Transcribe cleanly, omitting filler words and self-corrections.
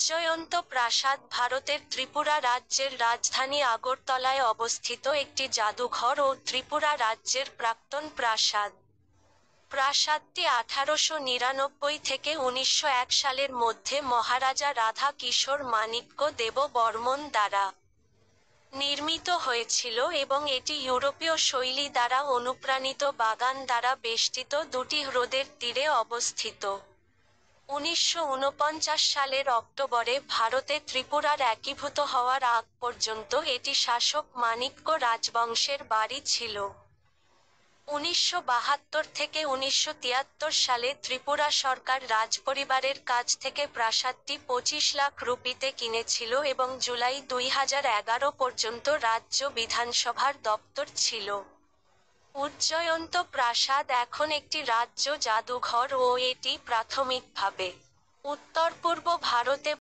উজ্জয়ন্ত প্রাসাদ ভারতের ত্রিপুরা রাজ্যের রাজধানী আগরতলায় অবস্থিত একটি জাদুঘর ও ত্রিপুরা রাজ্যের প্রাক্তন প্রাসাদ। প্রাসাদটি 1899 থেকে 1901 সালের মধ্যে মহারাজা রাধা কিশোর মাণিক্য দেব বর্মন দ্বারা নির্মিত হয়েছিল এবং এটি ইউরোপীয় শৈলী দ্বারা অনুপ্রাণিত বাগান দ্বারা বেষ্টিত দুটি হ্রদের তীরে অবস্থিত। 1949 সালের অক্টোবরে ভারতে ত্রিপুরার একীভূত হওয়ার আগ পর্যন্ত এটি শাসক মাণিক্য রাজবংশের বাড়ি ছিল। 1972 থেকে 1973 সালে ত্রিপুরা সরকার রাজপরিবারের কাছ থেকে প্রাসাদটি 25 লাখ রুপিতে কিনেছিল এবং জুলাই 2011 পর্যন্ত রাজ্য বিধানসভার দপ্তর ছিল। উজ্জয়ন্ত প্রাসাদ এখন একটি রাজ্য জাদুঘর ও এটি প্রাথমিকভাবে উত্তর-পূর্ব ভারতে